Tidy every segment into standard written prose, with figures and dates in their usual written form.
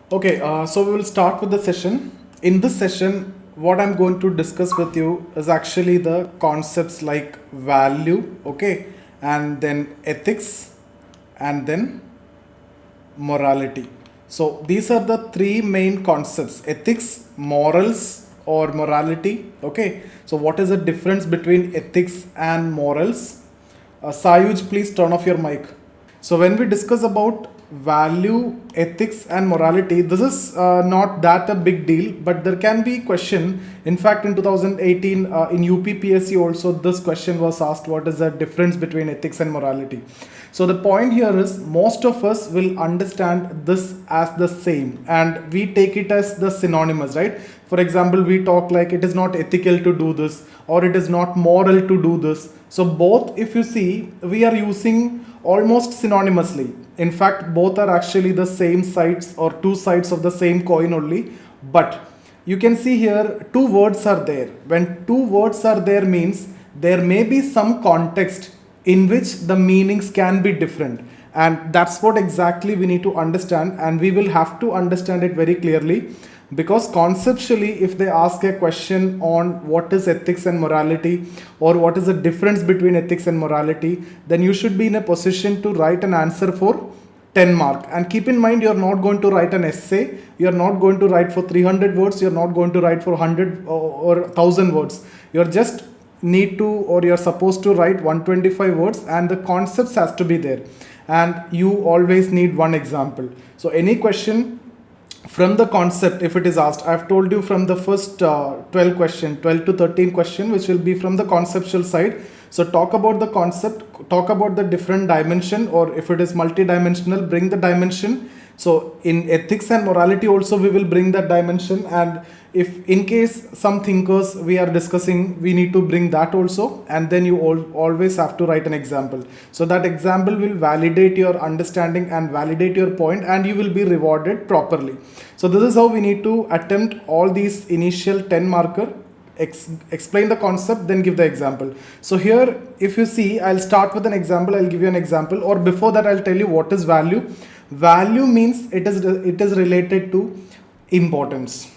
Okay, so we will start with the session. In this session, what I'm going to discuss with you is actually the concepts like value, okay, and then ethics, and then morality. So these are the three main concepts: ethics, morals, or morality. Okay, so what is the difference between ethics and morals? Sayuj, please turn off your mic. So when we discuss about value, ethics and morality, this is not that a big deal, but there can be question. In fact, in 2018 in UPPSC also this question was asked, what is the difference between ethics and morality? So the point here is most of us will understand this as the same and we take it as the synonymous, right? For example, we talk like it is not ethical to do this or it is not moral to do this. So both, if you see, we are using almost synonymously. In fact, both are actually the same sides or two sides of the same coin only. But you can see here two words are there. When two words are there means there may be some context in which the meanings can be different. And that's what exactly we need to understand, and we will have to understand it very clearly. Because conceptually, if they ask a question on what is ethics and morality or what is the difference between ethics and morality, then you should be in a position to write an answer for 10 mark. And keep in mind, you're not going to write an essay, you're not going to write for 300 words, you're not going to write for 100 or 1000 words. You're just need to, or you're supposed to write 125 words, and the concepts has to be there, and you always need one example. So any question from the concept, if it is asked, I've told you from the first 12 to 13 question, which will be from the conceptual side. So talk about the concept, talk about the different dimension, or if it is multidimensional, bring the dimension. So in ethics and morality also we will bring that dimension, and if in case some thinkers we are discussing, we need to bring that also, and then you always have to write an example. So that example will validate your understanding and validate your point, and you will be rewarded properly. So this is how we need to attempt all these initial 10 marker. Explain the concept, then give the example. So here, if you see, I'll start with an example. I'll give you an example, or before that I'll tell you what is value. Value means it is related to importance.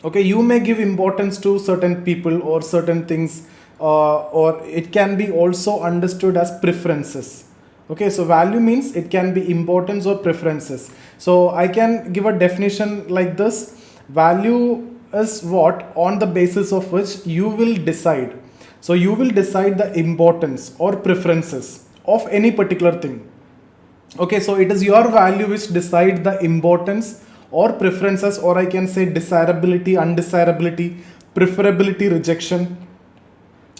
Okay, you may give importance to certain people or certain things, or it can be also understood as preferences. Okay, so value means it can be importance or preferences. So I can give a definition like this: value is what, on the basis of which you will decide. So you will decide the importance or preferences of any particular thing. Okay, so it is your value which decide the importance or preferences, or I can say desirability, undesirability, preferability, rejection.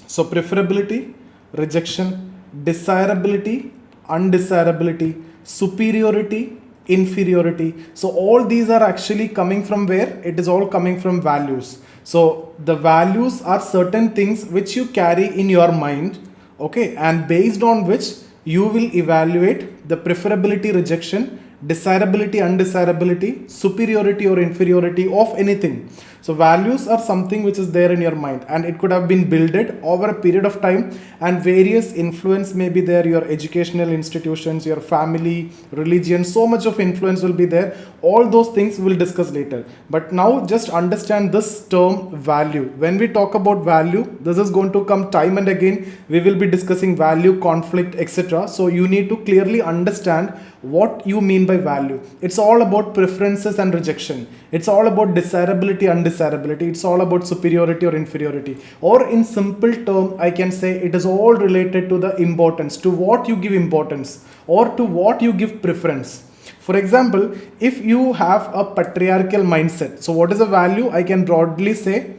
So preferability, rejection, desirability, undesirability, superiority, inferiority. So all these are actually coming from where? It is all coming from values. So the values are certain things which you carry in your mind, okay, and based on which you will evaluate the preferability, rejection, desirability, undesirability, superiority or inferiority of anything. So values are something which is there in your mind, and it could have been builded over a period of time, and various influence may be there, your educational institutions, your family, religion, so much of influence will be there. All those things we'll discuss later. But now just understand this term value. When we talk about value, this is going to come time and again. We will be discussing value, conflict, etc. So you need to clearly understand what you mean by value. It's all about preferences and rejection. It's all about desirability, undesirability. It's all about superiority or inferiority. Or in simple term, I can say it is all related to the importance, to what you give importance or to what you give preference. For example, if you have a patriarchal mindset, so what is a value? I can broadly say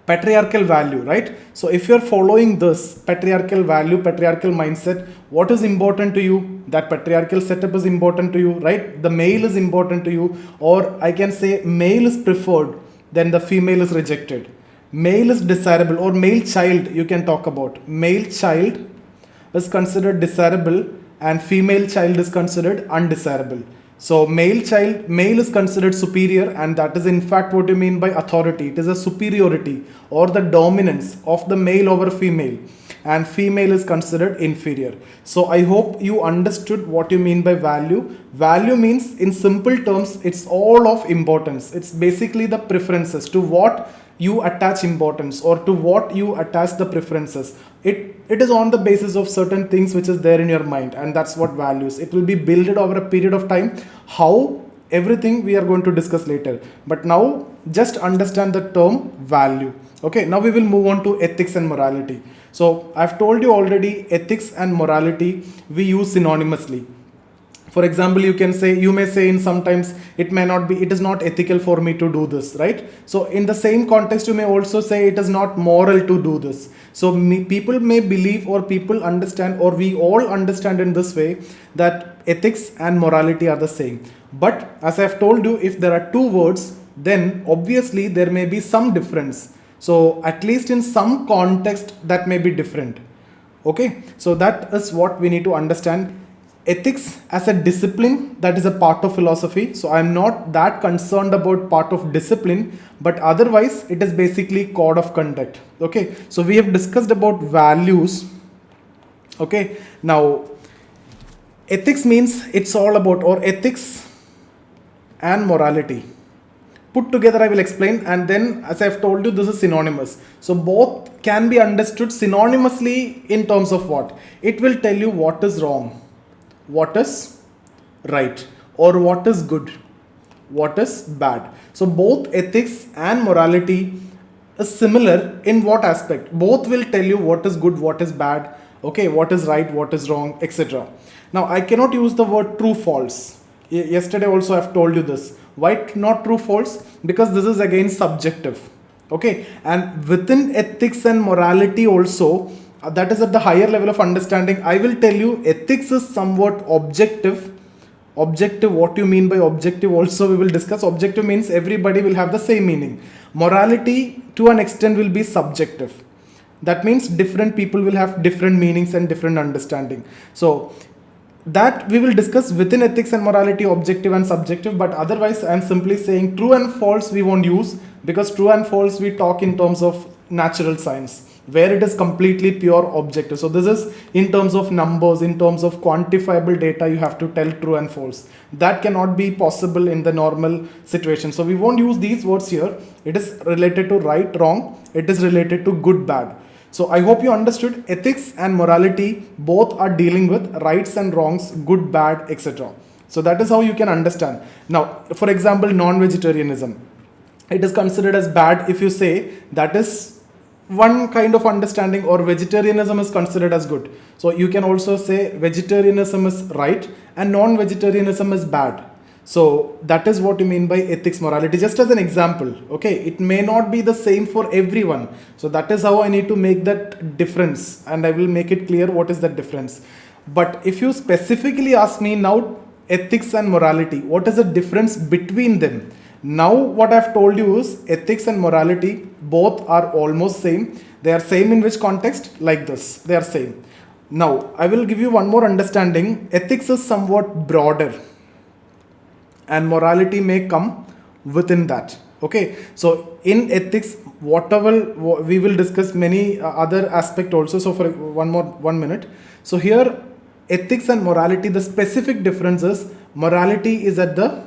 patriarchal value, right? So if you're following this patriarchal value, patriarchal mindset, what is important to you? That patriarchal setup is important to you, right? The male is important to you, or I can say male is preferred, then the female is rejected. Male is desirable, or male child you can talk about. Male child is considered desirable and female child is considered undesirable. So male is considered superior, and that is in fact what you mean by authority. It is a superiority or the dominance of the male over female. and female is considered inferior. So I hope you understood what you mean by value. Value means, in simple terms, it's all of importance. It's basically the preferences, to what you attach importance or to what you attach the preferences. It is on the basis of certain things which is there in your mind, and that's what values. It will be built over a period of time. How? Everything we are going to discuss later. But now just understand the term value. Okay, now we will move on to ethics and morality. So I've told you already, ethics and morality we use synonymously. For example, you may say in sometimes it is not ethical for me to do this, right? So in the same context, you may also say it is not moral to do this. So people may believe, or people understand, or we all understand in this way, that ethics and morality are the same. But as I've told you, if there are two words, then obviously there may be some difference. So at least in some context that may be different. Okay, so that is what we need to understand. Ethics as a discipline, that is a part of philosophy. So I'm not that concerned about part of discipline, but otherwise it is basically code of conduct. Okay, so we have discussed about values. Okay, now ethics means it's all about, or ethics and morality put together, I will explain, and then as I've told you, this is synonymous. So both can be understood synonymously in terms of what? It will tell you what is wrong, what is right, or what is good, what is bad. So both ethics and morality is similar in what aspect? Both will tell you what is good, what is bad, okay, what is right, what is wrong, etc. Now I cannot use the word true false. Yesterday also I've told you this. Why not true false? Because this is again subjective. Okay, and within ethics and morality also, that is at the higher level of understanding. I will tell you ethics is somewhat objective. Objective, what you mean by objective also we will discuss. Objective means everybody will have the same meaning. Morality to an extent will be subjective. That means different people will have different meanings and different understanding. So that we will discuss within ethics and morality, objective and subjective, but otherwise I am simply saying true and false we won't use, because true and false we talk in terms of natural science, where it is completely pure objective. So this is in terms of numbers, in terms of quantifiable data, you have to tell true and false. That cannot be possible in the normal situation. So we won't use these words here. It is related to right, wrong. It is related to good, bad. So I hope you understood. Ethics and morality both are dealing with rights and wrongs, good, bad, etc. So that is how you can understand. Now, for example, non-vegetarianism. It is considered as bad if you say that is one kind of understanding, or vegetarianism is considered as good. So you can also say vegetarianism is right and non-vegetarianism is bad. So that is what you mean by ethics, morality, just as an example. Okay, it may not be the same for everyone. So that is how I need to make that difference, and I will make it clear what is that difference. But if you specifically ask me now, ethics and morality, what is the difference between them? Now what I've told you is ethics and morality both are almost same. They are same in which context? Like this, they are same. Now I will give you one more understanding. Ethics is somewhat broader, and morality may come within that. Okay, so in ethics, whatever we will discuss many other aspect also. So for 1 minute. So here ethics and morality, the specific difference is morality is at the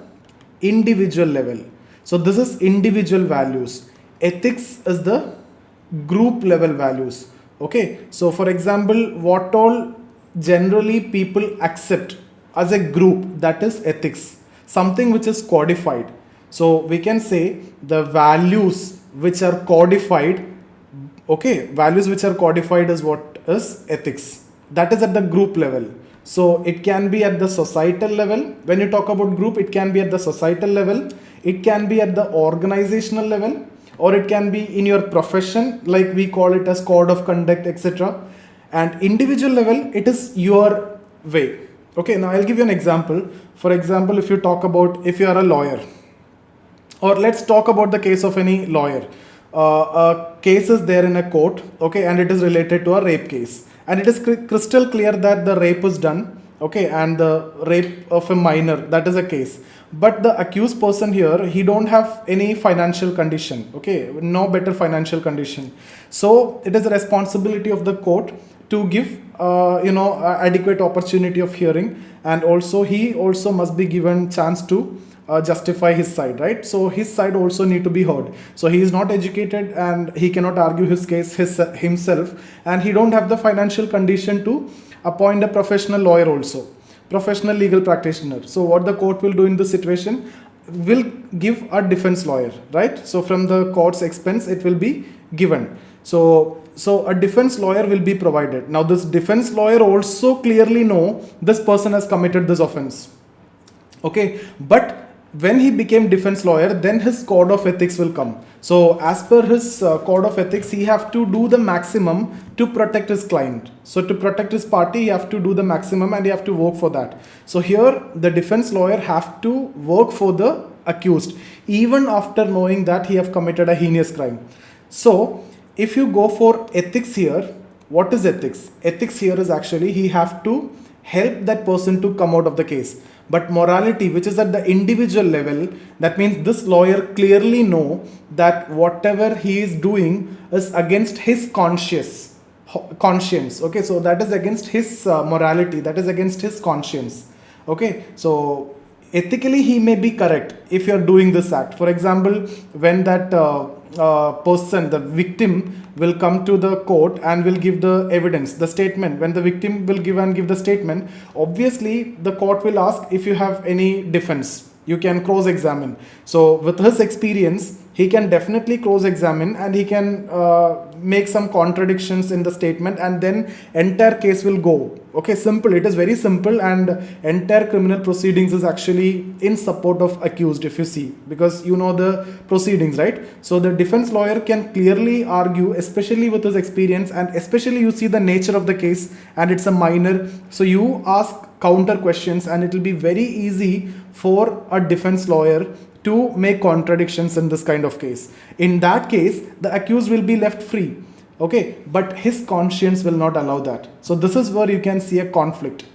individual level. So this is individual values. Ethics is the group level values. Okay, so for example, what all generally people accept as a group, that is ethics. Something which is codified. So we can say the values which are codified, okay, values which are codified is what is ethics. That is at the group level. So it can be at the societal level. When you talk about group, it can be at the societal level, it can be at the organizational level, or it can be in your profession, like we call it as code of conduct, etc. And individual level, it is your way. Okay, now I'll give you an example. For example, if you talk about, if you are a lawyer, or let's talk about the case of any lawyer. A case is there in a court, okay, and it is related to a rape case. And it is crystal clear that the rape is done, okay, and the rape of a minor, that is a case. But the accused person here, he don't have any financial condition, okay, no better financial condition. So it is the responsibility of the court to give adequate opportunity of hearing, and also he also must be given chance to justify his side, right? So his side also need to be heard. So he is not educated and he cannot argue his case himself, and he don't have the financial condition to appoint a professional lawyer also, professional legal practitioner. So what the court will do in this situation, will give a defense lawyer, right? So from the court's expense it will be given. So a defense lawyer will be provided. Now this defense lawyer also clearly know this person has committed this offense, okay, but when he became defense lawyer, then his code of ethics will come. So as per his code of ethics, he have to do the maximum to protect his client. So to protect his party, he have to do the maximum and he have to work for that. So here the defense lawyer have to work for the accused even after knowing that he have committed a heinous crime. So if you go for ethics here, what is ethics? Ethics here is actually he have to help that person to come out of the case. But morality, which is at the individual level, that means this lawyer clearly know that whatever he is doing is against his conscience, okay, so that is against his morality, that is against his conscience, okay. So ethically he may be correct if you are doing this act. For example, when that person, the victim, will come to the court and will give the evidence, the statement. When the victim will give the statement, obviously the court will ask if you have any defense, you can cross-examine. So with his experience, he can definitely cross-examine and he can make some contradictions in the statement, and then entire case will go. Okay, simple, it is very simple, and entire criminal proceedings is actually in support of accused, if you see, because you know the proceedings, right? So the defense lawyer can clearly argue, especially with his experience, and especially you see the nature of the case and it's a minor, so you ask counter questions and it will be very easy for a defense lawyer to make contradictions in this kind of case. In that case, the accused will be left free, okay, but his conscience will not allow that. So this is where you can see a conflict.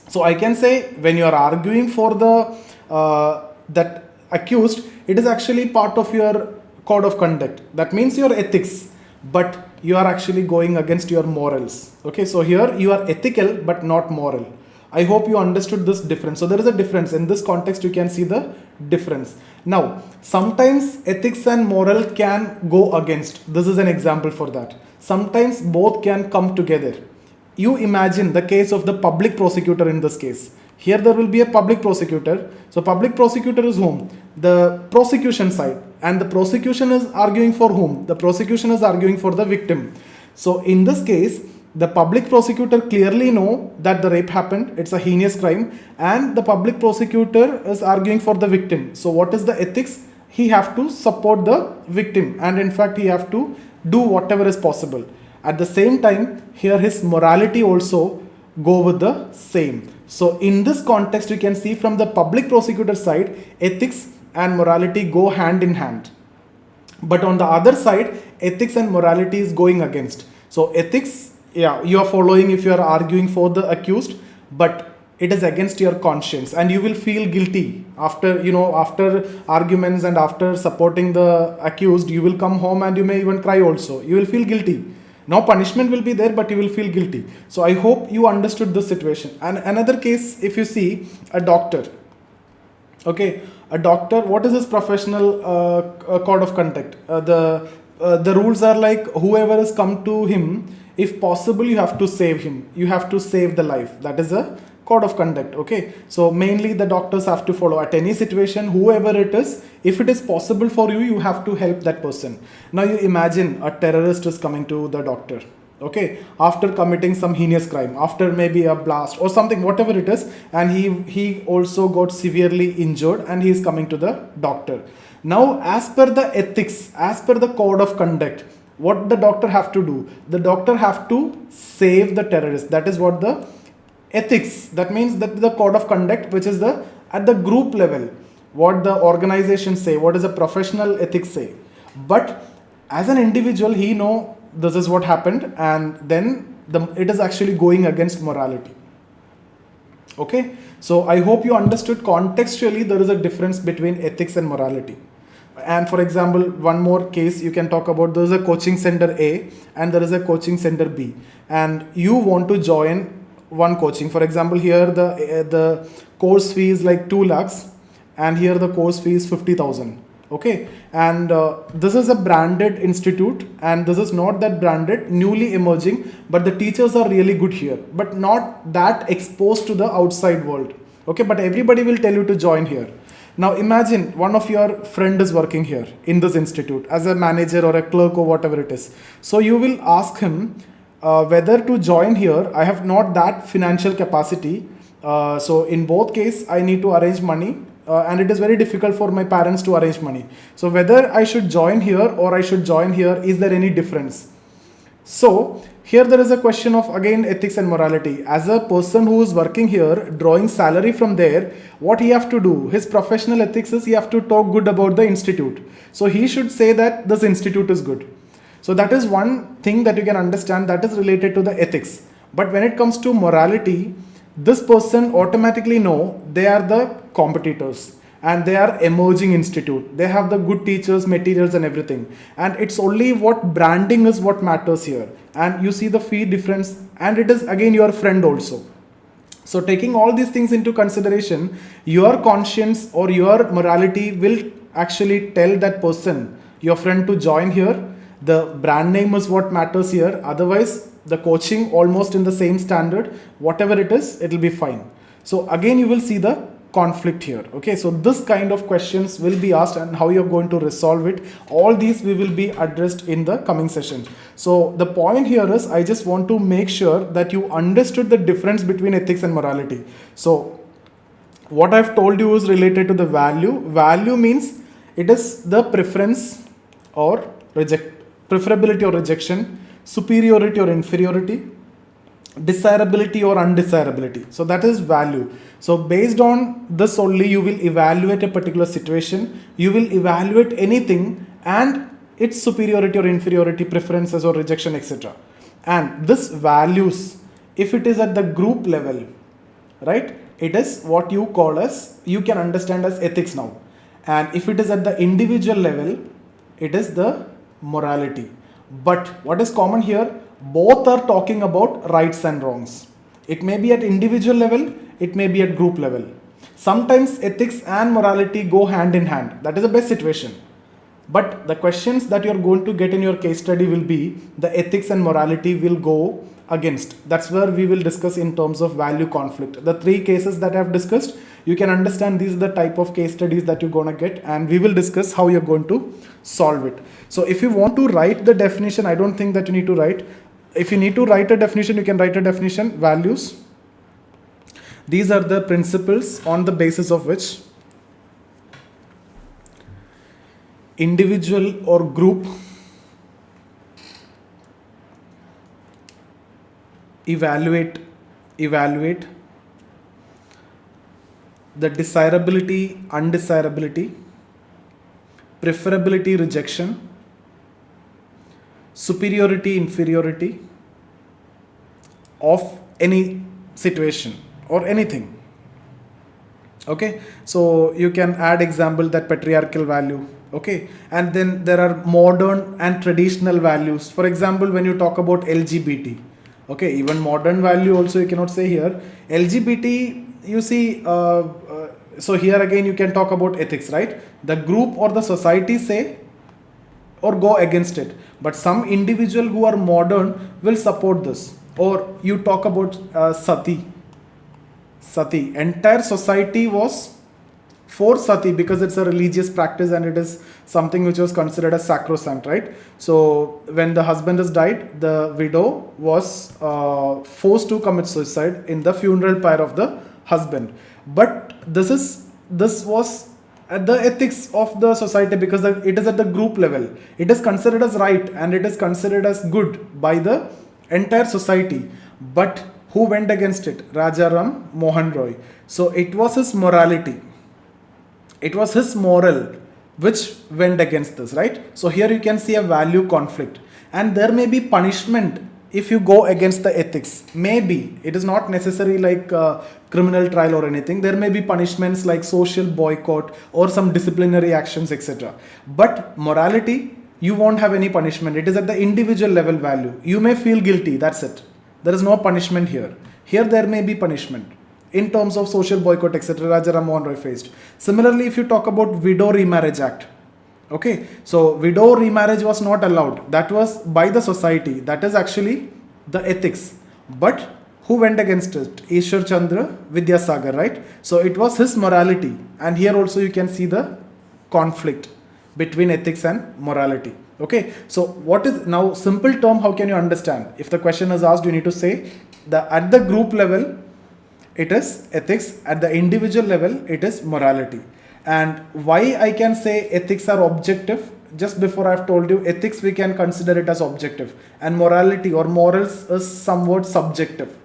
So I can say, when you are arguing for the that accused, it is actually part of your code of conduct, that means your ethics, but you are actually going against your morals, okay. So here you are ethical but not moral. I hope you understood this difference. So there is a difference in this context, you can see the difference. Now sometimes ethics and moral can go against. This is an example for that. Sometimes both can come together. You imagine the case of the public prosecutor in this case. Here there will be a public prosecutor. So public prosecutor is whom? The prosecution side, and the prosecution is arguing for whom? The prosecution is arguing for the victim. So in this case, the public prosecutor clearly know that the rape happened, it's a heinous crime, and the public prosecutor is arguing for the victim. So what is the ethics? He have to support the victim, and in fact he have to do whatever is possible. At the same time, here his morality also go with the same. So in this context, you can see from the public prosecutor side, ethics and morality go hand in hand. But on the other side, ethics and morality is going against. So ethics, yeah, you are following if you are arguing for the accused, but it is against your conscience, and you will feel guilty after, after arguments and after supporting the accused. You will come home and you may even cry also. You will feel guilty. No punishment will be there, but you will feel guilty. So I hope you understood this situation. And another case, if you see a doctor, okay, a doctor, what is his professional code of conduct? The rules are like, whoever has come to him, if possible, you have to save him. You have to save the life. That is a code of conduct, okay. So mainly the doctors have to follow at any situation, whoever it is, if it is possible for you, you have to help that person. Now you imagine a terrorist is coming to the doctor, okay, after committing some heinous crime, after maybe a blast or something, whatever it is, and he also got severely injured and he is coming to the doctor. Now as per the ethics, as per the code of conduct, what the doctor have to do? The doctor have to save the terrorist. That is what the ethics, that means that the code of conduct, which is the at the group level, what the organization say, what is the professional ethics say. But as an individual, he know this is what happened, and then it is actually going against morality. Okay, so I hope you understood contextually there is a difference between ethics and morality. And for example, one more case you can talk about, there is a coaching center A and there is a coaching center B, and you want to join one coaching. For example, here the course fee is like 2 lakhs and here the course fee is 50,000. Okay, and this is a branded institute and this is not that branded, newly emerging, but the teachers are really good here, but not that exposed to the outside world. Okay, but everybody will tell you to join here. Now imagine one of your friend is working here in this institute as a manager or a clerk or whatever it is. So you will ask him whether to join here. I have not that financial capacity. So in both case, I need to arrange money and it is very difficult for my parents to arrange money. So whether I should join here or I should join here, is there any difference? So here there is a question of again ethics and morality. As a person who is working here, drawing salary from there, what he have to do? His professional ethics is he have to talk good about the institute. So he should say that this institute is good. So that is one thing that you can understand that is related to the ethics. But when it comes to morality, this person automatically know they are the competitors and they are emerging institute. They have the good teachers, materials and everything. And it's only what branding is what matters here. And you see the fee difference and it is again your friend also. So taking all these things into consideration, your conscience or your morality will actually tell that person, your friend, to join here. The brand name is what matters here. Otherwise, the coaching almost in the same standard, whatever it is, it will be fine. So again, you will see the conflict here. Okay, so this kind of questions will be asked and how you're going to resolve it. All these we will be addressed in the coming session. So the point here is I just want to make sure that you understood the difference between ethics and morality. So what I've told you is related to the value. Value means it is the preference or preferability or rejection, superiority or inferiority, desirability or undesirability. So that is value. So based on this only you will evaluate a particular situation, you will evaluate anything and its superiority or inferiority, preferences or rejection, etc. And this values, if it is at the group level, right, it is what you call as, you can understand as ethics now. And if it is at the individual level, it is the morality. But what is common here, both are talking about rights and wrongs. It may be at individual level, it may be at group level. Sometimes ethics and morality go hand in hand. That is the best situation. But the questions that you're going to get in your case study will be the ethics and morality will go against. That's where we will discuss in terms of value conflict. The 3 cases that I have discussed, you can understand these are the type of case studies that you're going to get, and we will discuss how you're going to solve it. So if you want to write the definition, I don't think that you need to write. If you need to write a definition, you can write a definition. Values. These are the principles on the basis of which individual or group evaluate the desirability, undesirability, preferability, rejection, superiority, inferiority of any situation or anything. Okay, so you can add example that patriarchal value. Okay, and then there are modern and traditional values. For example, when you talk about LGBT, okay, even modern value also you cannot say here. LGBT, you see, so here again you can talk about ethics, right? The group or the society say or go against it, but some individual who are modern will support this. Or you talk about sati, entire society was for sati because it's a religious practice and it is something which was considered as sacrosanct, right? So when the husband has died, the widow was forced to commit suicide in the funeral pyre of the husband. But this was at the ethics of the society because it is at the group level. It is considered as right and it is considered as good by the entire society. But who went against it? Raja Ram Mohan Roy. So it was his morality. It was his moral which went against this, right? So here you can see a value conflict, and there may be punishment if you go against the ethics, maybe it is not necessary like criminal trial or anything. There may be punishments like social boycott or some disciplinary actions, etc. But morality, you won't have any punishment. It is at the individual level value. You may feel guilty, that's it. There is no punishment here. Here there may be punishment in terms of social boycott, etc. Rajaram Mohan Roy faced. Similarly, if you talk about Widow Remarriage Act, okay, so widow remarriage was not allowed. That was by the society. That is actually the ethics. But who went against it? Ishwar Chandra Vidyasagar, right? So it was his morality. And here also you can see the conflict between ethics and morality. Okay, so what is now simple term? How can you understand? If the question is asked, you need to say that at the group level, it is ethics. At the individual level, it is morality. And why I can say ethics are objective, just before I've told you, ethics we can consider it as objective, and morality or morals is somewhat subjective.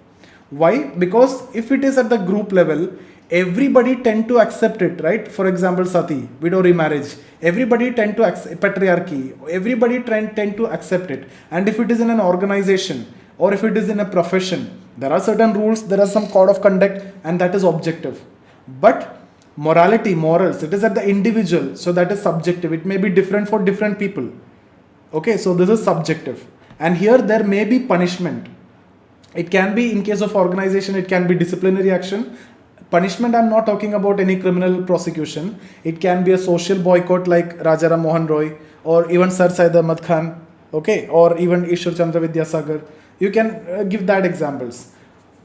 Why? Because if it is at the group level, everybody tend to accept it, right? For example, sati, widow remarriage, everybody tend to accept patriarchy, everybody tend to accept it. And if it is in an organization or if it is in a profession, there are certain rules, there are some code of conduct, and that is objective. But morality, morals, it is at the individual, so that is subjective. It may be different for different people. Okay, so this is subjective. And here there may be punishment. It can be, in case of organization, it can be disciplinary action. Punishment, I'm not talking about any criminal prosecution. It can be a social boycott like Rajaram Mohan Roy or even Sir Syed Ahmad Khan, okay, or even Ishwar Chandra Vidyasagar. You can give that examples.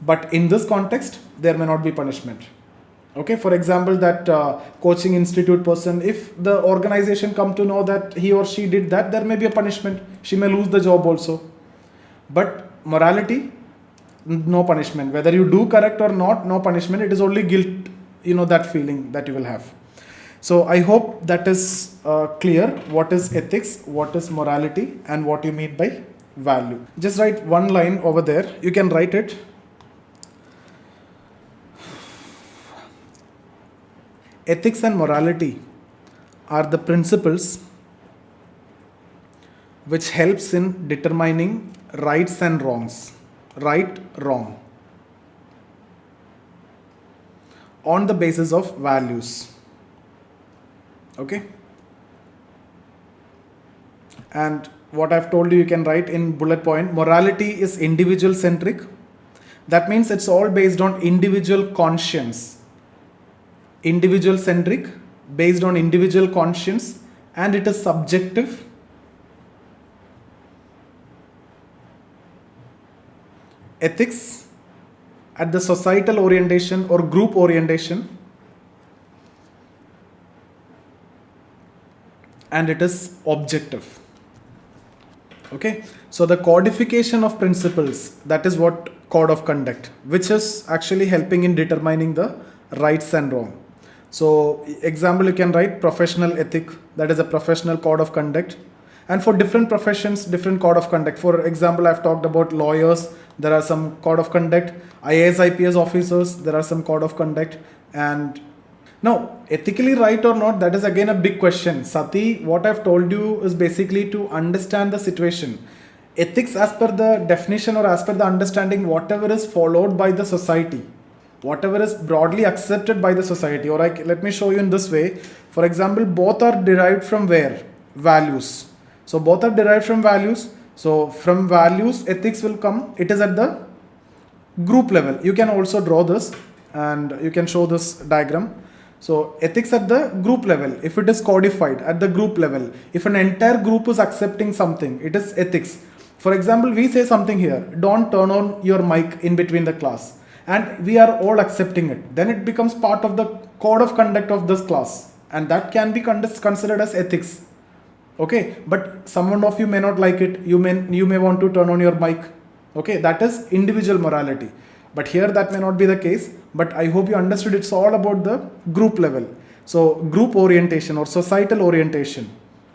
But in this context, there may not be punishment. Okay, for example, that coaching institute person, if the organization come to know that he or she did that, there may be a punishment. She may lose the job also. But morality, no punishment. Whether you do correct or not, no punishment. It is only guilt, that feeling that you will have. So I hope that is clear. What is ethics, what is morality, and what you mean by value. Just write one line over there. You can write it. Ethics and morality are the principles which helps in determining rights and wrongs, right, wrong, on the basis of values. Okay? And what I've told you can write in bullet point. Morality is individual centric. That means it's all based on individual conscience. Individual centric, based on individual conscience, and it is subjective. Ethics at the societal orientation or group orientation, and it is objective. Okay, so the codification of principles, that is what code of conduct, which is actually helping in determining the rights and wrong. So example, you can write professional ethic, that is a professional code of conduct. And for different professions, different code of conduct. For example, I've talked about lawyers, there are some code of conduct. IAS, IPS officers, there are some code of conduct. And now, ethically right or not, that is again a big question. Sati, what I've told you is basically to understand the situation. Ethics, as per the definition or as per the understanding, whatever is followed by the society, whatever is broadly accepted by the society, or let me show you in this way. For example, both are derived from where? Values. So both are derived from values. So from values, ethics will come. It is at the group level. You can also draw this and you can show this diagram. So ethics at the group level, if it is codified at the group level, if an entire group is accepting something, it is ethics. For example, we say something here, don't turn on your mic in between the class, and we are all accepting it. Then it becomes part of the code of conduct of this class, and that can be considered as ethics. Okay, but someone of you may not like it. You may want to turn on your mic. Okay, that is individual morality. But here that may not be the case. But I hope you understood it's all about the group level. So group orientation or societal orientation,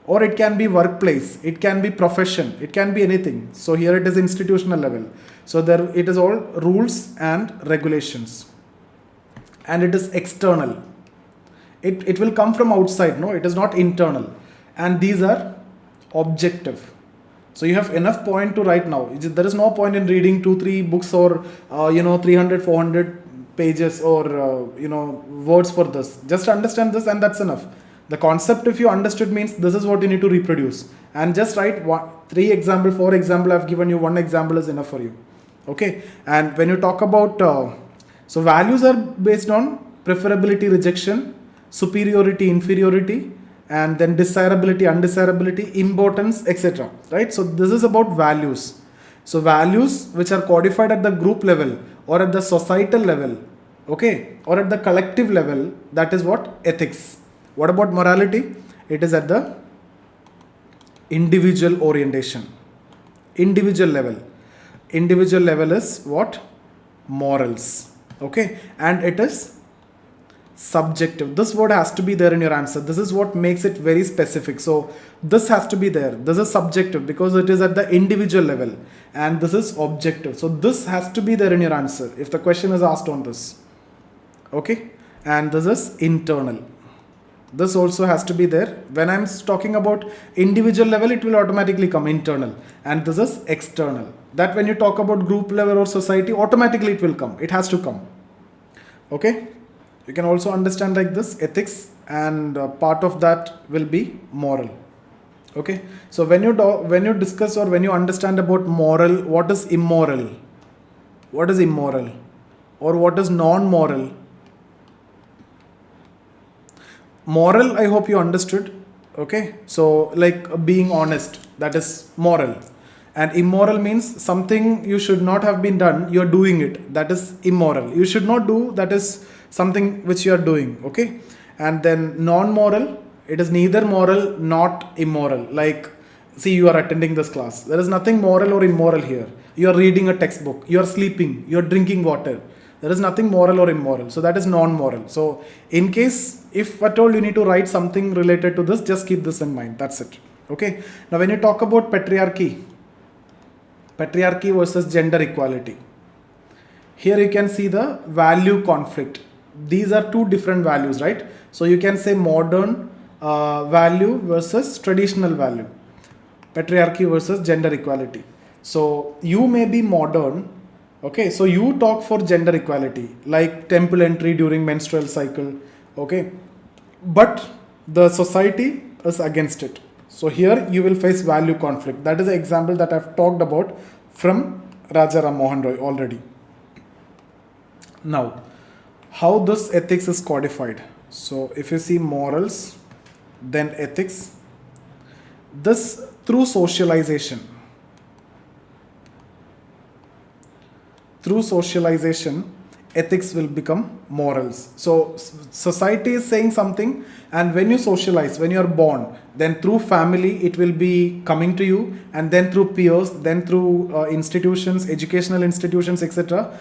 or it can be workplace, it can be profession, it can be anything. So here it is institutional level. So there it is all rules and regulations, and it is external. It will come from outside. No, it is not internal. And these are objective. So you have enough point to write now. There is no point in reading 2-3 books or 300-400 pages or words for this. Just understand this and that's enough. The concept, if you understood, means this is what you need to reproduce, and just write 3 example, 4 example. I've given you 1 example is enough for you. Okay. And when you talk about so values are based on preferability, rejection, superiority, inferiority, and then desirability, undesirability, importance, etc. Right? So this is about values. So values which are codified at the group level or at the societal level, okay, or at the collective level, that is what ethics. What about morality? It is at the individual orientation, individual level. Individual level is what? Morals. Okay, and it is subjective. This word has to be there in your answer. This is what makes it very specific. So this has to be there. This is subjective because it is at the individual level, and this is objective. So this has to be there in your answer if the question is asked on this. Okay, and this is internal. This also has to be there. When I'm talking about individual level, it will automatically come internal, and this is external. That when you talk about group level or society, automatically it will come. It has to come. Okay. You can also understand like this, ethics, and part of that will be moral. Okay. So when you discuss or when you understand about moral, what is immoral? What is immoral? Or what is non-moral? Moral, I hope you understood. Okay. So like being honest, that is moral. And immoral means something you should not have been done, you're doing it. That is immoral. You should not do, that is something which you are doing. Okay. And then non-moral, it is neither moral not immoral. Like, see, you are attending this class. There is nothing moral or immoral here. You are reading a textbook. You are sleeping. You are drinking water. There is nothing moral or immoral. So that is non-moral. So in case, if at all you need to write something related to this, just keep this in mind. That's it. Okay. Now when you talk about patriarchy versus gender equality, here you can see the value conflict. These are two different values, right? So you can say modern value versus traditional value. Patriarchy versus gender equality. So you may be modern. Okay, so you talk for gender equality, like temple entry during menstrual cycle. Okay, but the society is against it. So here you will face value conflict. That is the example that I've talked about from Raja Ram Mohan Roy already. Now, how this ethics is codified. So if you see morals, then ethics, this through socialization. Through socialization, ethics will become morals. So society is saying something, and when you socialize, when you are born, then through family it will be coming to you, and then through peers, then through institutions, educational institutions, etc.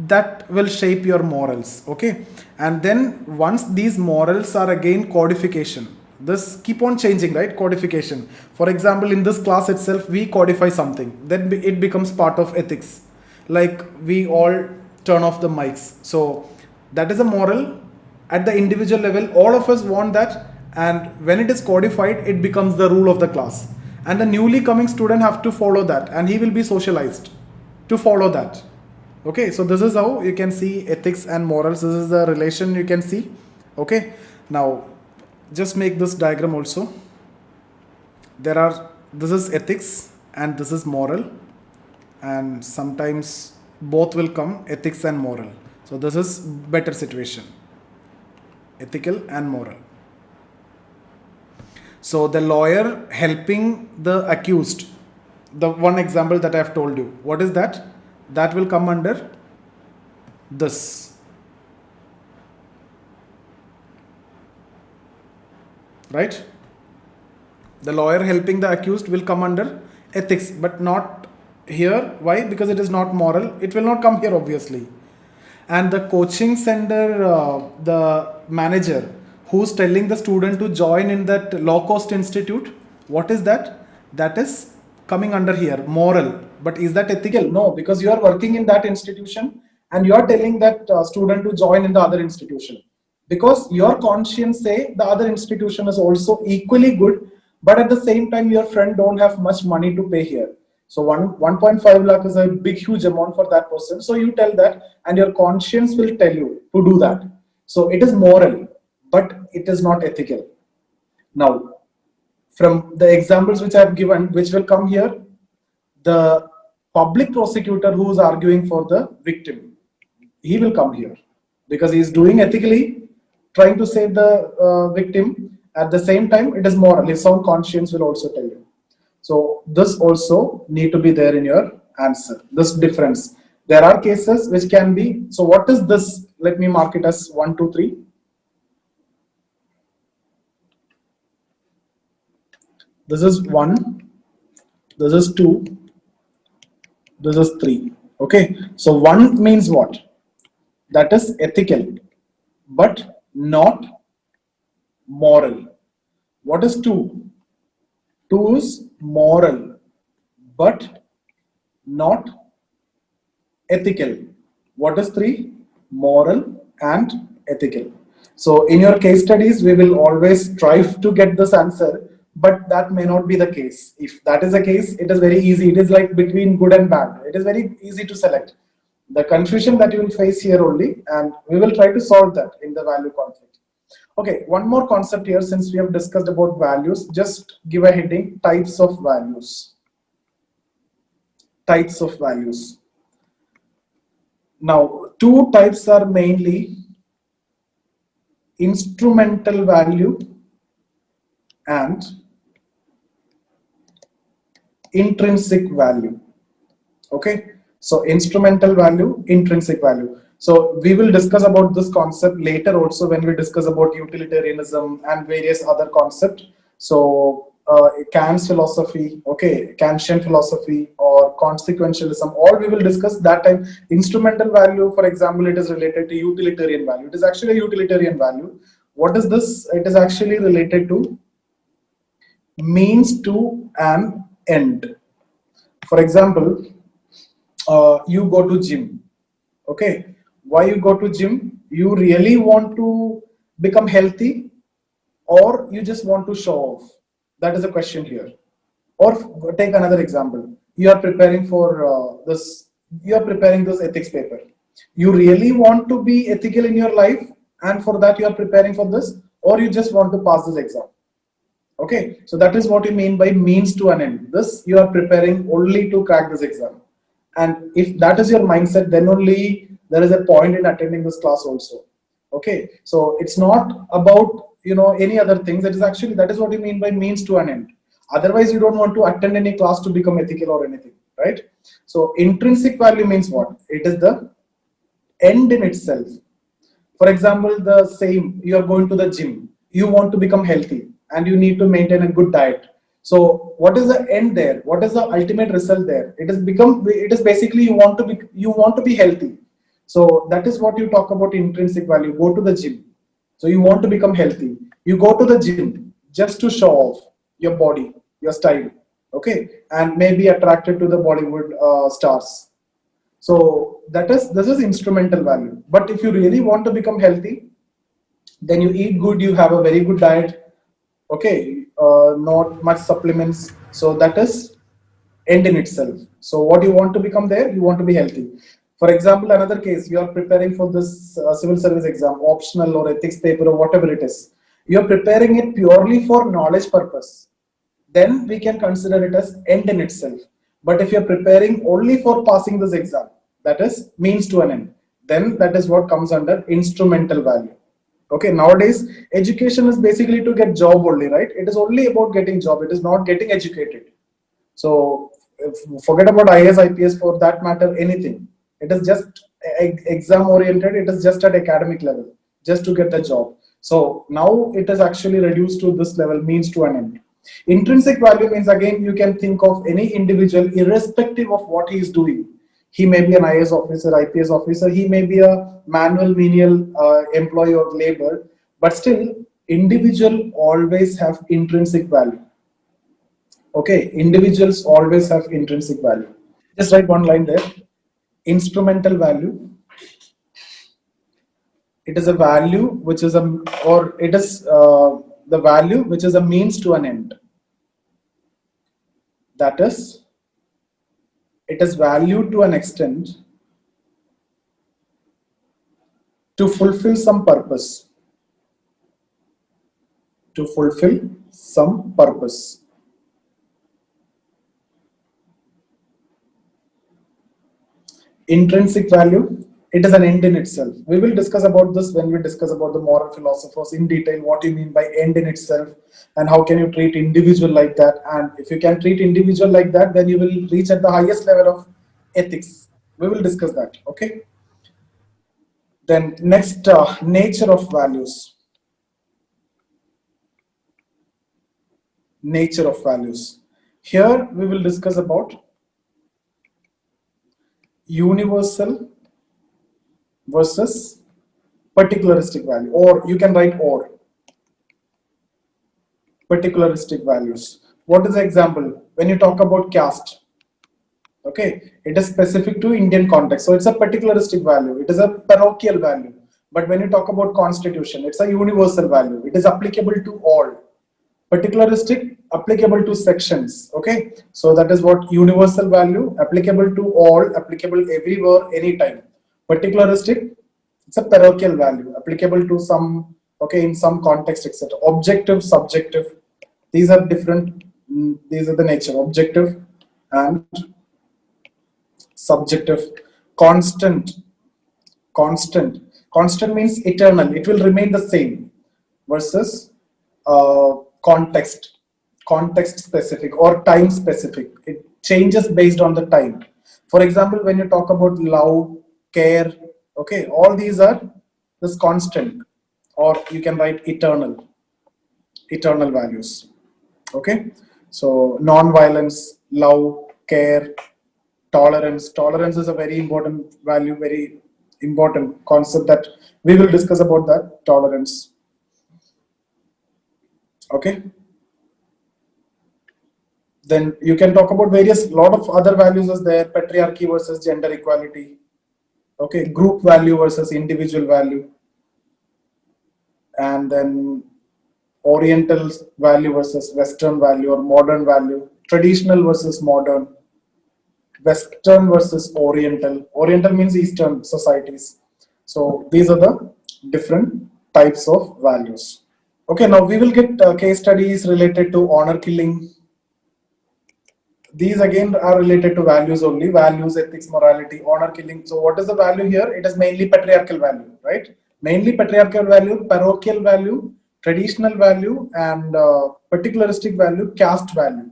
That will shape your morals. Okay, and then once these morals are again codification, this keep on changing, right? Codification. For example, in this class itself, we codify something, then it becomes part of ethics. Like we all turn off the mics. So that is a moral at the individual level. All of us want that, and when it is codified, it becomes the rule of the class. And the newly coming student have to follow that, and he will be socialized to follow that. Okay, so this is how you can see ethics and morals. This is the relation you can see. Okay, now just make this diagram also. This is ethics and this is moral, and sometimes both will come, ethics and moral. So this is better situation, ethical and moral. So the lawyer helping the accused, the one example that I have told you, what is that? That will come under this. Right? The lawyer helping the accused will come under ethics, but not here. Why? Because it is not moral. It will not come here, obviously. And the coaching center, the manager who's telling the student to join in that low cost institute, what is that? That is coming under here, moral. But is that ethical? No, because you are working in that institution and you are telling that student to join in the other institution, because your conscience say the other institution is also equally good, but at the same time your friend don't have much money to pay here. So 1.5 lakh is a big huge amount for that person. So you tell that, and your conscience will tell you to do that. So it is moral, but it is not ethical. Now, from the examples which I have given, which will come here, the public prosecutor who is arguing for the victim, he will come here because he is doing ethically, trying to save the victim. At the same time, it is moral. His own conscience will also tell you. So this also need to be there in your answer. This difference. There are cases which can be. So what is this? Let me mark it as 1, 2, 3. This is 1. This is 2. This is 3. Okay. So 1 means what? That is ethical, but not moral. What is 2? 2 is moral, but not ethical. What is 3? Moral and ethical. So in your case studies, we will always strive to get this answer, but that may not be the case. If that is the case, it is very easy. It is like between good and bad. It is very easy to select. The confusion that you will face here only, and we will try to solve that in the value conflict. Okay, one more concept here, since we have discussed about values, just give a heading, types of values. Types of values. Now, 2 types are mainly instrumental value and intrinsic value. Okay, so instrumental value, intrinsic value. So we will discuss about this concept later also when we discuss about utilitarianism and various other concepts. So Kant's philosophy, okay, Kantian philosophy or consequentialism, all we will discuss that time. Instrumental value, for example, it is related to utilitarian value. It is actually a utilitarian value. What is this? It is actually related to means to an end. For example, you go to gym. Okay, why you go to gym? You really want to become healthy, or you just want to show off? That is a question here. Or take another example. You are preparing for this. You are preparing this ethics paper. You really want to be ethical in your life, and for that you are preparing for this, or you just want to pass this exam. Okay, so that is what you mean by means to an end. This you are preparing only to crack this exam. And if that is your mindset, then only there is a point in attending this class also. Okay, so it's not about any other things. It is actually, that is what you mean by means to an end. Otherwise, you don't want to attend any class to become ethical or anything, right? So intrinsic value means what? It is the end in itself. For example, the same, you are going to the gym, you want to become healthy and you need to maintain a good diet. So what is the end there? What is the ultimate result there? It is basically you want to be healthy. So that is what you talk about intrinsic value. Go to the gym. So you want to become healthy. You go to the gym just to show off your body, your style, okay, and maybe attracted to the Bollywood stars. So this is instrumental value. But if you really want to become healthy, then you eat good, you have a very good diet, okay, not much supplements. So that is end in itself. So what you want to become there, you want to be healthy. For example, another case, you are preparing for this civil service exam, optional or ethics paper or whatever it is. You are preparing it purely for knowledge purpose. Then we can consider it as end in itself. But if you are preparing only for passing this exam, that is means to an end, then that is what comes under instrumental value. Okay, nowadays education is basically to get job only, right? It is only about getting job. It is not getting educated. So forget about IAS, IPS, for that matter, anything. It is just exam oriented. It is just at academic level, just to get the job. So now it is actually reduced to this level, means to an end. Intrinsic value means, again, you can think of any individual irrespective of what he is doing. He may be an IAS officer, IPS officer, he may be a manual, menial employee or labor, but still individual always have intrinsic value. Okay, individuals always have intrinsic value. Just write one line there. Instrumental value. It is a value which is the value which is a means to an end. That is, it is valued to an extent to fulfill some purpose. To fulfill some purpose. Intrinsic value, it is an end in itself. We will discuss about this when we discuss about the moral philosophers in detail, what you mean by end in itself and how can you treat individual like that. And if you can treat individual like that, then you will reach at the highest level of ethics. We will discuss that, okay? Then next, nature of values. Nature of values. Here we will discuss about universal versus particularistic value, or you can write or. Particularistic values. What is the example? When you talk about caste, okay, it is specific to Indian context, so it's a particularistic value, it is a parochial value. But when you talk about constitution, it's a universal value, it is applicable to all. Particularistic, applicable to sections, okay? So that is what universal value, applicable to all, applicable everywhere, anytime. Particularistic, it's a parochial value, applicable to some, okay, in some context, etc. Objective, subjective, these are different, these are the nature, objective and subjective. Constant, constant, constant means eternal, it will remain the same, versus context, context specific or time specific, it changes based on the time. For example, when you talk about love, care, okay, all these are this constant, or you can write eternal, eternal values, okay? So non-violence, love, care, tolerance. Tolerance is a very important value, very important concept that we will discuss about that, tolerance, okay? Then you can talk about various, lot of other values as there, patriarchy versus gender equality, okay, group value versus individual value, and then oriental value versus western value or modern value, traditional versus modern, western versus oriental. Oriental means eastern societies. So these are the different types of values. Okay, now we will get case studies related to honor killing. These again are related to values only, values, ethics, morality, honor killing. So what is the value here? It is mainly patriarchal value, right? Mainly patriarchal value, parochial value, traditional value, and particularistic value, caste value.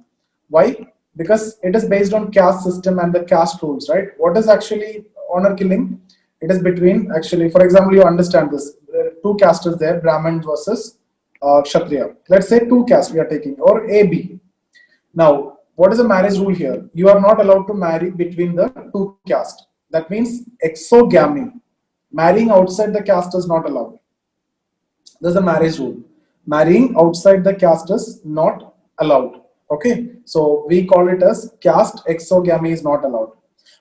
Why? Because it is based on caste system and the caste rules, right? What is actually honor killing? It is between, actually, for example, you understand this. There are two castes there, Brahmin versus Kshatriya. Let's say two castes we are taking, or A, B. Now, what is the marriage rule here? You are not allowed to marry between the two castes. That means exogamy. Marrying outside the caste is not allowed. This is a marriage rule. Marrying outside the caste is not allowed. Okay, so we call it as caste exogamy is not allowed.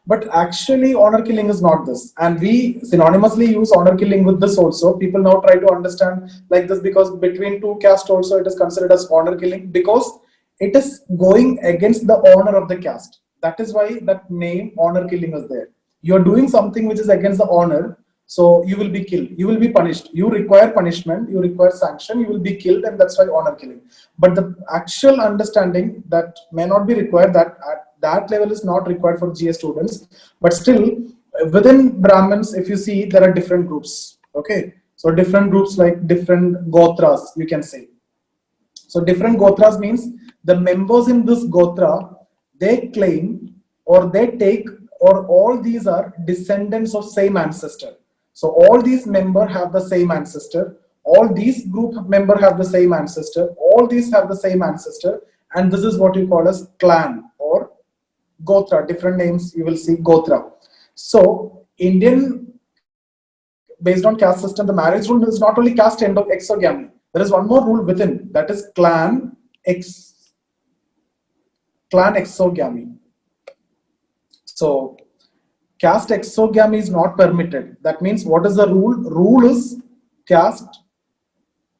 But actually honor killing is not this, and we synonymously use honor killing with this also. People now try to understand like this, because between two castes also it is considered as honor killing, because it is going against the honor of the caste. That is why that name honor killing is there. You are doing something which is against the honor, so you will be killed, you will be punished, you require punishment, you require sanction, you will be killed, and that's why honor killing. But the actual understanding that may not be required, that at that level is not required for GA students, but still within Brahmins, if you see, there are different groups, okay? So different groups, like different gotras, you can say. So different gotras means the members in this gotra, they claim or they take, or all these are descendants of same ancestor. So all these members have the same ancestor, all these group members have the same ancestor, all these have the same ancestor, and this is what you call as clan or gotra. Different names you will see, gotra. So Indian, based on caste system, the marriage rule is not only caste exogamy. There is one more rule within, that is clan exogamy. So caste exogamy is not permitted. That means what is the rule? Rule is caste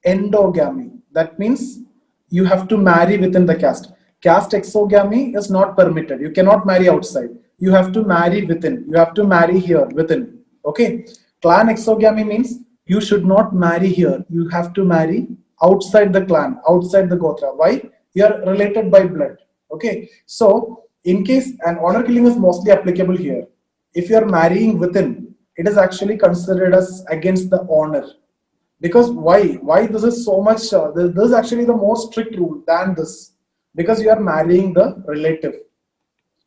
endogamy. That means you have to marry within the caste. Caste exogamy is not permitted. You cannot marry outside. You have to marry within. You have to marry here within. Okay. Clan exogamy means you should not marry here. You have to marry outside the clan, outside the Gotra. Why? You are related by blood. Okay. So in case, and honor killing is mostly applicable here. If you are marrying within, it is actually considered as against the honor. Because why this is so much, this is actually the more strict rule than this, because you are marrying the relative,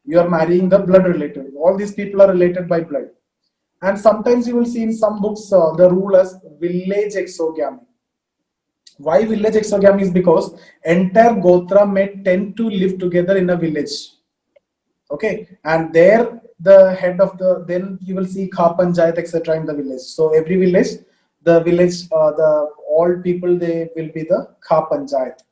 you are marrying the blood relative. All these people are related by blood. And sometimes you will see in some books the rule as village exogamy. Why village exogamy is because entire Gotra may tend to live together in a village. Okay, and there the head of the, then you will see Kha Panchayat etc. in the village. So every village, the village, the all people, they will be the Kha Panchayat.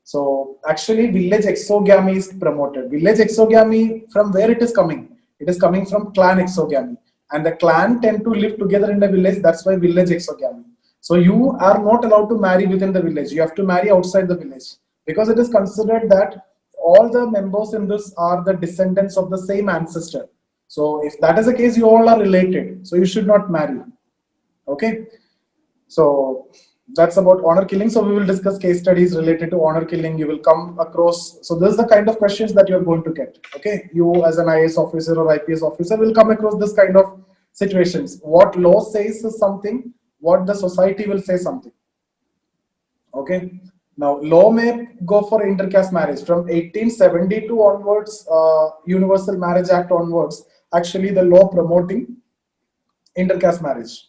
So actually village exogamy is promoted. Village exogamy, from where it is coming? It is coming from clan exogamy, and the clan tend to live together in the village. That's why village exogamy. So you are not allowed to marry within the village. You have to marry outside the village, because it is considered that all the members in this are the descendants of the same ancestor. So if that is the case, you all are related. So you should not marry. Okay. So that's about honor killing. So we will discuss case studies related to honor killing. You will come across. So this is the kind of questions that you're going to get. Okay. You as an IAS officer or IPS officer will come across this kind of situations. What law says is something, what the society will say something. Okay. Now, law may go for intercaste marriage from 1872 onwards, Universal Marriage Act onwards. Actually, the law promoting intercaste marriage,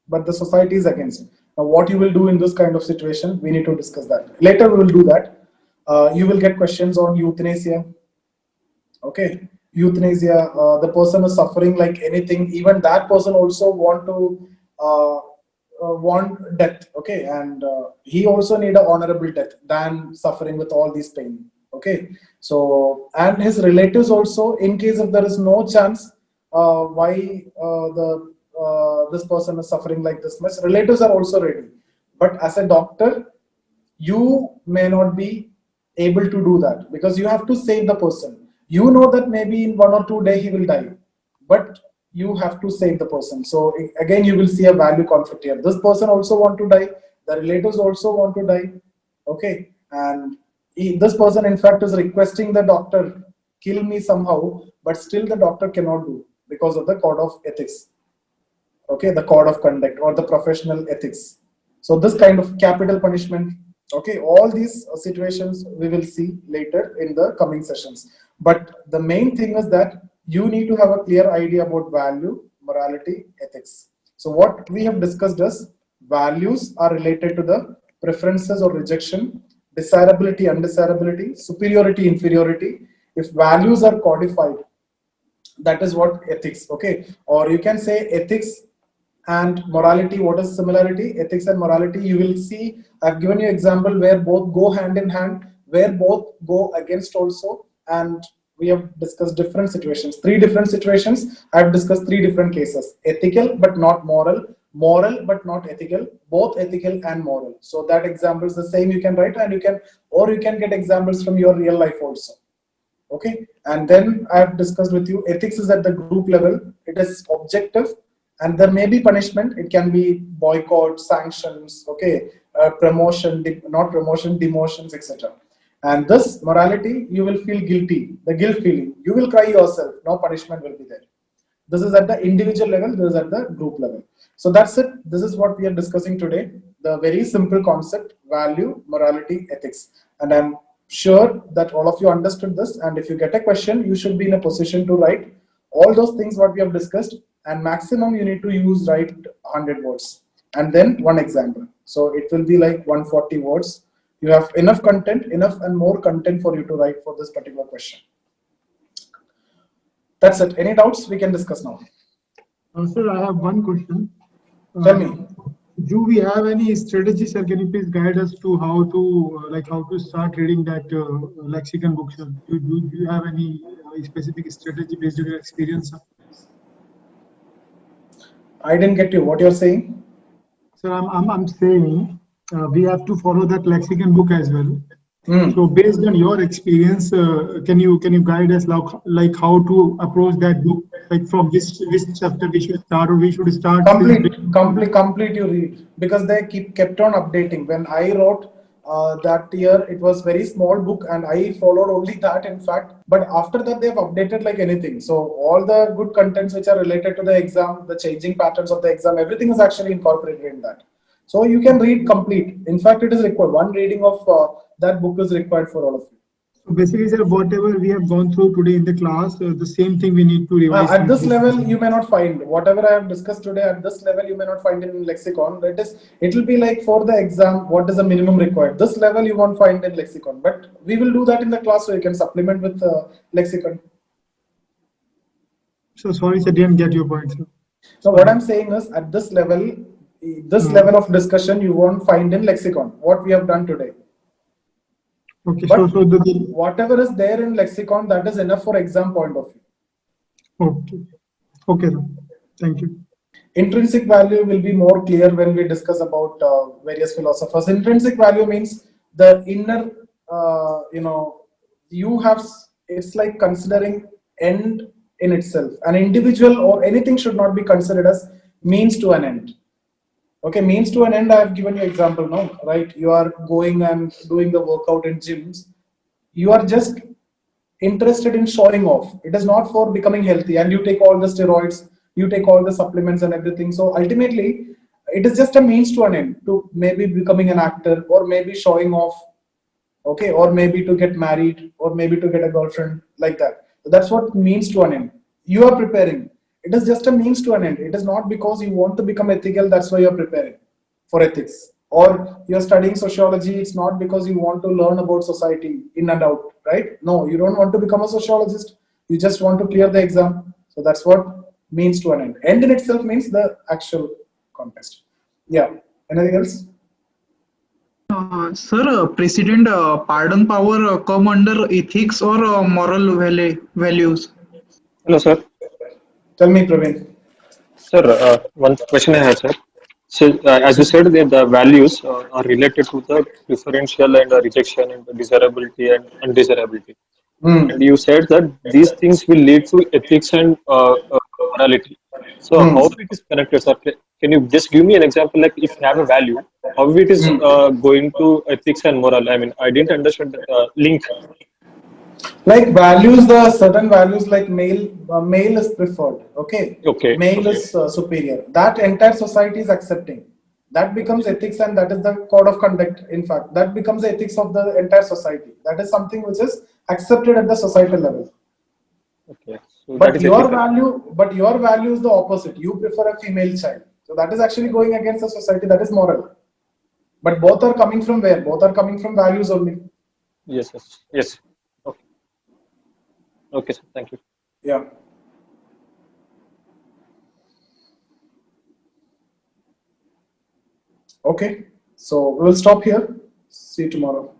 but the society is against. Now, what you will do in this kind of situation, we need to discuss that. Later, we will do that. You will get questions on euthanasia. Okay, euthanasia. The person is suffering like anything. Even that person also want death. Okay, and he also need a honorable death than suffering with all these pain. Okay, so and his relatives also, in case if there is no chance, why this person is suffering like this much, relatives are also ready. But as a doctor, you may not be able to do that, because you have to save the person. You know that maybe in 1 or 2 days he will die, but you have to save the person. So again, you will see a value conflict here. This person also want to die, the relatives also want to die. Okay, and this person in fact is requesting the doctor, kill me somehow, but still the doctor cannot do, because of the code of ethics. Okay, the code of conduct or the professional ethics. So this kind of capital punishment. Okay, all these situations we will see later in the coming sessions. But the main thing is that you need to have a clear idea about value, morality, ethics. So what we have discussed is values are related to the preferences or rejection, desirability, undesirability, superiority, inferiority. If values are codified, that is what ethics. Okay, or you can say ethics and morality. What is similarity? Ethics and morality, you will see, I've given you example where both go hand in hand, where both go against also, and we have discussed different situations, 3 different situations. I've discussed 3 different cases: ethical but not moral, moral but not ethical, both ethical and moral. So that example is the same you can write, and you can get examples from your real life also. Okay, and then I've discussed with you ethics is at the group level. It is objective, and there may be punishment. It can be boycott, sanctions, okay, promotion, not promotion, demotions, etc. And this morality, you will feel guilty, the guilt feeling. You will cry yourself. No punishment will be there. This is at the individual level. This is at the group level. So that's it. This is what we are discussing today. The very simple concept: value, morality, ethics. And I'm sure that all of you understood this. And if you get a question, you should be in a position to write all those things what we have discussed. And maximum you need to write 100 words. And then one example. So it will be like 140 words. You have enough content, enough and more content for you to write for this particular question. That's it. Any doubts we can discuss now? Sir, I have one question. Tell me. Do we have any strategies, sir? Can you please guide us to how to start reading that lexicon book, sir? Do you have any specific strategy based on your experience, sir? I didn't get you. What you're saying? Sir, I'm saying we have to follow that lexicon book as well. Hmm. So based on your experience, can you guide us like how to approach that book? Like from which chapter we should start, or we should start since Complete you read, because they kept on updating. When I wrote that year, it was very small book and I followed only that, in fact. But after that, they've updated like anything. So all the good contents which are related to the exam, the changing patterns of the exam, everything is actually incorporated in that. So you can read complete. In fact, it is required. One reading of that book is required for all of you. So basically, sir, whatever we have gone through today in the class, the same thing we need to revise At from this this level, session. you may not find whatever I have discussed today. At this level, you may not find it in lexicon. It will be like for the exam, what is the minimum required? This level you won't find in lexicon, but we will do that in the class, so you can supplement with lexicon. So sorry, sir, didn't get your point, sir. Now, what Sorry. I'm saying is, at this level of discussion, you won't find in lexicon what we have done today. Okay, But so the whatever is there in lexicon, that is enough for exam point of view. okay, okay, sir. Thank you. Intrinsic value will be more clear when we discuss about various philosophers. Intrinsic value means the inner, you have, it's like considering end in itself. An individual or anything should not be considered as means to an end. Okay, means to an end, I have given you example now, right? You are going and doing the workout in gyms. You are just interested in showing off. It is not for becoming healthy, and you take all the steroids, you take all the supplements and everything. So ultimately, it is just a means to an end, to maybe becoming an actor, or maybe showing off, okay, or maybe to get married, or maybe to get a girlfriend, like that. So that's what means to an end. You are preparing. It is just a means to an end. It is not because you want to become ethical, that's why you are preparing for ethics. Or you're studying sociology, it's not because you want to learn about society in and out, right? No, you don't want to become a sociologist. You just want to clear the exam. So that's what means to an end. End in itself means the actual context. Yeah. Anything else? Sir, President pardon power come under ethics or moral values? Hello, sir. Tell me, Praveen. Sir, one question I have, sir. So, as you said, that the values are related to the preferential and rejection and the desirability and undesirability. And Hmm. you said that these things will lead to ethics and morality. So, Hmm. how it is connected, sir? Can you just give me an example? Like, if you have a value, how it is Hmm. going to ethics and moral? I mean, I didn't understand the link. Like values, the certain values like male is preferred, okay, Okay, male okay, is superior, that entire society is accepting, that becomes okay, ethics, and that is the code of conduct. In fact, that becomes the ethics of the entire society. That is something which is accepted at the societal level. okay. So that is ethical. But your value is the opposite. You prefer a female child, so that is actually going against the society. That is moral. But both are coming from where? Both are coming from values only. Yes, yes, yes. Okay, okay, sir. Thank you. Yeah. Okay, so we'll stop here. See you tomorrow.